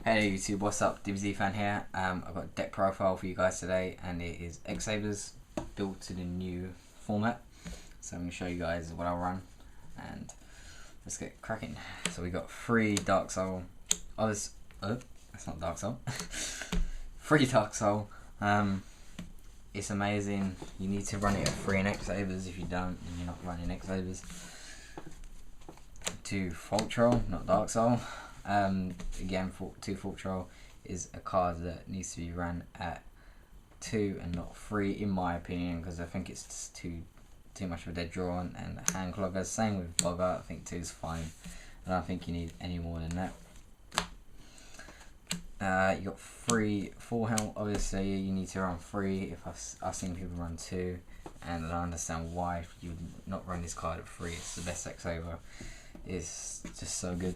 Hey YouTube, what's up? DBZ fan here. I've got a deck profile for you guys today, and it is X-Sabers built to the new format. So I'm going to show you guys what I'll run, and let's get cracking. So we got 3 Darksoul. That's not Darksoul. 3 Darksoul. It's amazing. You need to run it at 3 in X-Sabers. If you don't, then you're not running X-Sabers. 2 Faultroll, not Darksoul. Again, 2 Fulhelmknight is a card that needs to be run at 2 and not 3, in my opinion, because I think it's just too much of a dead draw and hand clogger. Same with Boggart. I think 2 is fine. I don't think you need any more than that. You got 3 Fulhelmknight. Obviously, you need to run 3. If I've seen people run 2, and I don't understand why you would not run this card at 3. It's the best X-Saber. It's just so good.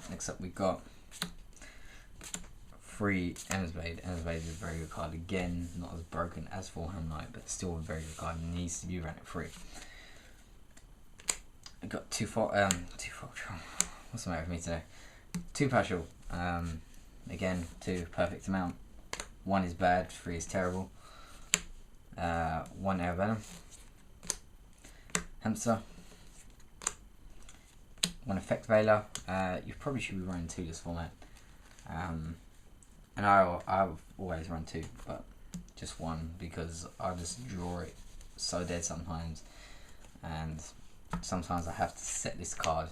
Next up we got 3 Emmersblade. Emmersblade is a very good card. Again, not as broken as Fulhelmknight, but still a very good card. It needs to be run at 3. I got 2 Fulhelmknight. What's the matter with me today? 2 Pashuul. Again, 2 perfect amount. 1 is bad, 3 is terrible. 1 Airbellum. Hamster. 1 Effect Veiler. You probably should be running 2 this format. And I've always run 2, but just 1 because I just draw it so dead sometimes, and sometimes I have to set this card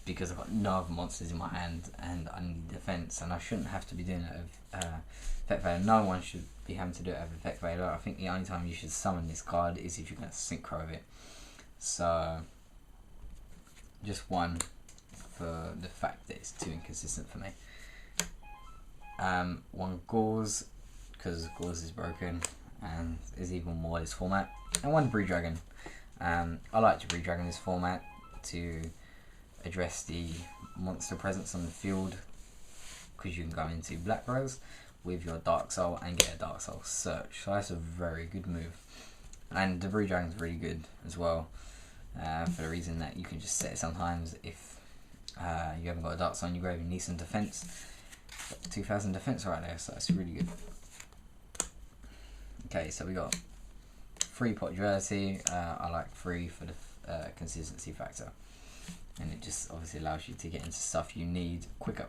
because I've got no other monsters in my hand and I need defense, and I shouldn't have to be doing it with Effect Veiler. No one should be having to do it with Effect Veiler. I think the only time you should summon this card is if you're going to synchro with it. So just 1 for the fact that it's too inconsistent for me. 1 Gorz, because Gorz is broken and is even more this format. And 1 Breed Dragon. I like to Breed Dragon this format to address the monster presence on the field, because you can go into Black Rose with your Darksoul and get a Darksoul search. So that's a very good move. And the Breed Dragon is really good as well. For the reason that you can just set it sometimes if you haven't got a Darksoul on your grave and need some defense. 2000 defense right there, so that's really good. Okay, so we got 3 pot duality. I like 3 for the consistency factor, and it just obviously allows you to get into stuff you need quicker.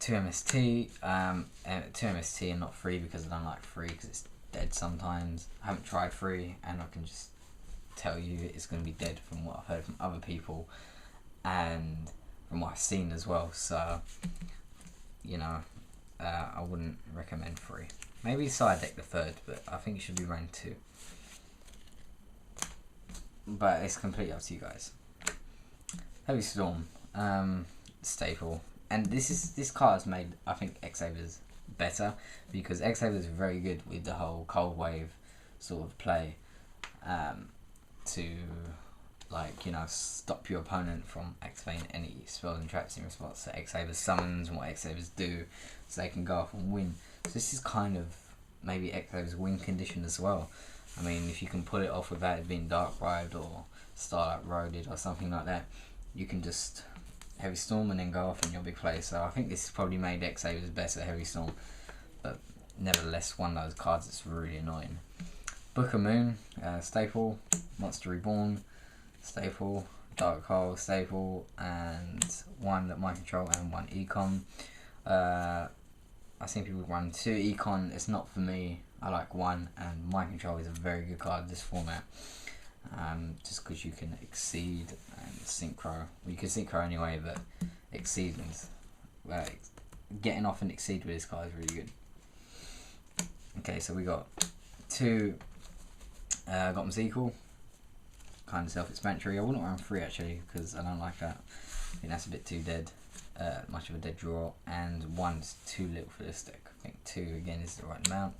2 MST. 2 MST and not 3 because I don't like 3 because it's dead sometimes. I haven't tried 3, and I can just tell you it's going to be dead from what I've heard from other people and from what I've seen as well. So you know, I wouldn't recommend 3. Maybe side deck the 3rd, but I think you should be running 2. But it's completely up to you guys. Heavy Storm, staple, and this card's made, I think, X-Sabers better, because X-Sabers is very good with the whole cold wave sort of play, to, like, you know, stop your opponent from activating any spells and traps in response to X-Sabers summons and what X-Sabers do, so they can go off and win. So this is kind of maybe X-Sabers win condition as well. I mean, if you can pull it off without it being Dark Ride or Starlight Roaded or something like that, you can just Heavy Storm and then go off in your big play. So I think this has probably made X-Sabers better, Heavy Storm, but nevertheless one of those cards that's really annoying. Book of Moon, staple. Monster Reborn, staple. Dark Hole, staple. And 1 that mind control and 1 econ. I've seen people run 2 econ. It's not for me. I like 1, and mind control is a very good card in this format. Just because you can exceed and synchro. Well, you can synchro anyway, but exceeding, getting off and exceed with this card is really good. Okay, so we got 2 Gottoms equal. Kind of self-explanatory. I wouldn't run 3 actually, because I don't like that. I think that's a bit too dead. Much of a dead draw, and 1's too little for this deck. I think 2 again is the right amount.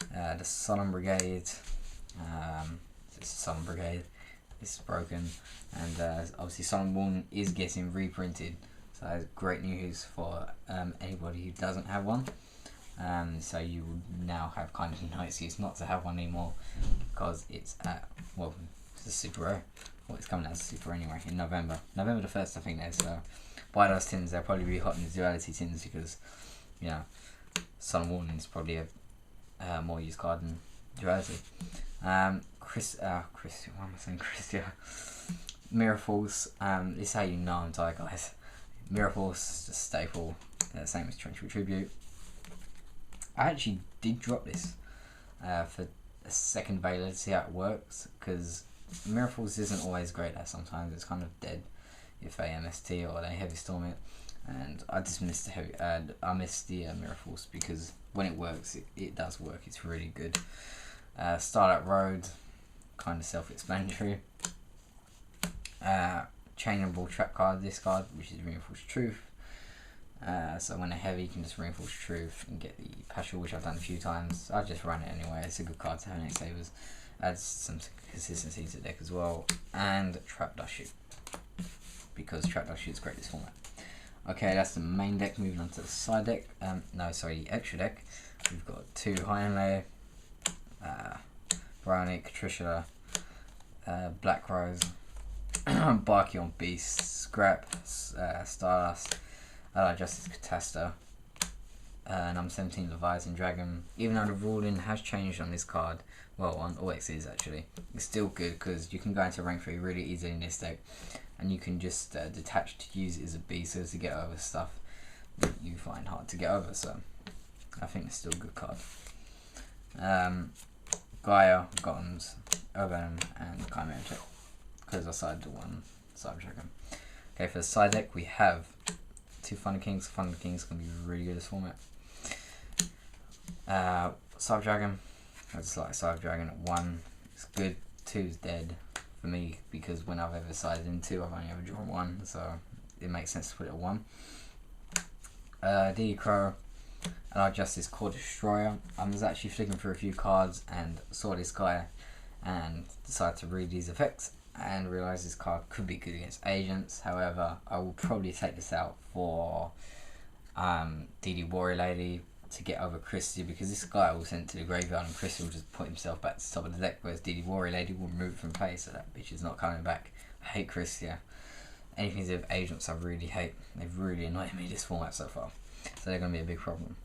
The Solemn Brigade. It's Solemn Brigade. It's broken, and obviously Solemn Warning is getting reprinted, so that's great news for anybody who doesn't have one. So you would now have kind of no excuse not to have one anymore, because it's at, well, it's a super rare. well, it's coming out super anyway in November. November the 1st, I think there's. So buy those tins. They'll probably be hot in the duality tins because, you know, Solemn Warning is probably a more used card than duality. What am I saying? Mirror Force. This is how you know I'm tired, guys. Mirror Force, just staple. Same as Torrential Tribute. I actually did drop this for a second Veiler to see how it works, because Mirror Force isn't always great at sometimes. It's kind of dead if they MST or they heavy storm it, and I just missed the heavy. I missed the Mirror Force because when it works, it does work. It's really good. Starlight Road, kind of self-explanatory. Chainable trap card, this card, which is Reinforced Truth. So when they're heavy, you can just Reinforce Truth and get the Pashuul, which I've done a few times. I just run it anyway. It's a good card to have in X-Sabers. Adds some consistency to the deck as well. And Trap Dustshoot, because Trap Dustshoot is great this format. Okay, that's the main deck. Moving on to the side deck. No, sorry, the extra deck. We've got 2 High Inlay, Bionic, Trishula, Black Rose, Barky on Beast, Scrap, Stardust, Justice Catasta, number 17 Leviathan Dragon. Even though the ruling has changed on this card, well, on all X's actually, it's still good because you can go into rank 3 really easily in this deck, and you can just detach to use it as a beast so to get over stuff that you find hard to get over. So I think it's still a good card. Gaia, Gottoms, Airbellum, and Chimera Check, because I sided the one Cyber Dragon. Okay, for the side deck we have 2 Thunder Kings. Thunder Kings can be really good this format. Cyber Dragon, I just like Cyber Dragon at 1. It's good. 2 is dead for me because when I've ever sided in 2, I've only ever drawn 1, so it makes sense to put it at 1. D Crow, and Justice Core Destroyer. I was actually flicking through a few cards and saw this guy and decided to read these effects and realised this card could be good against agents. However, I will probably take this out for DD Warrior Lady to get over Christie, because this guy will send it to the graveyard and Christie will just put himself back to the top of the deck, whereas DD Warrior Lady will remove it from play, so that bitch is not coming back. I hate Christie. Anything to do with agents I really hate. They've really annoyed me this format so far, so they're going to be a big problem.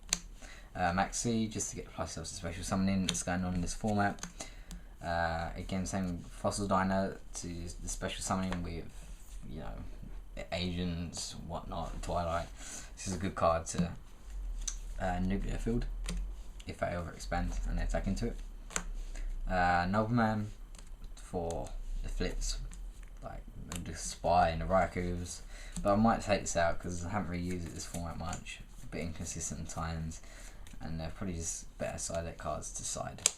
Max C, just to get the plus to special summoning that's going on in this format. Again, same Fossil Diner to the special summoning with, you know, agents, whatnot, Twilight. This is a good card to nuclear field if they overexpand and they attack into it. Nobleman for the flips, like the Spy and the Raikus, but I might take this out because I haven't really used it this format much. A bit inconsistent at times, and they're probably just better side deck cards to side.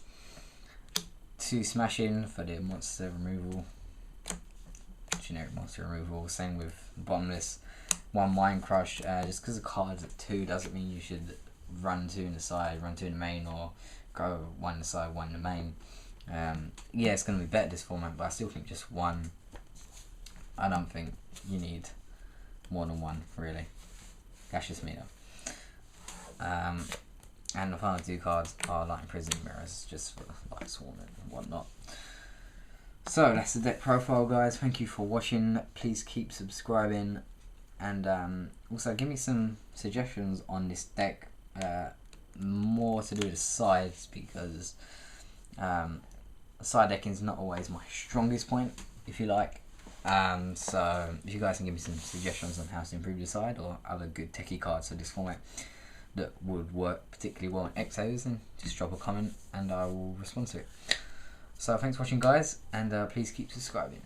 2 Smashing for the monster removal, generic monster removal. Same with Bottomless. 1 Mind Crush. Just because the card's at 2 doesn't mean you should run 2 in the side, run 2 in the main, or go 1 in the side, 1 in the main. Yeah, it's going to be better this format, but I still think just 1. I don't think you need more than 1, really. That's just me though. And the final 2 cards are Light Imprisoned Mirrors, just for Light Swarm and whatnot. So that's the deck profile, guys. Thank you for watching. Please keep subscribing, and also give me some suggestions on this deck. More to do with the sides, because side decking is not always my strongest point, if you like. So if you guys can give me some suggestions on how to improve the side, or other good techie cards for this format that would work particularly well in X-Sabers, then just drop a comment and I will respond to it. So thanks for watching, guys, and please keep subscribing.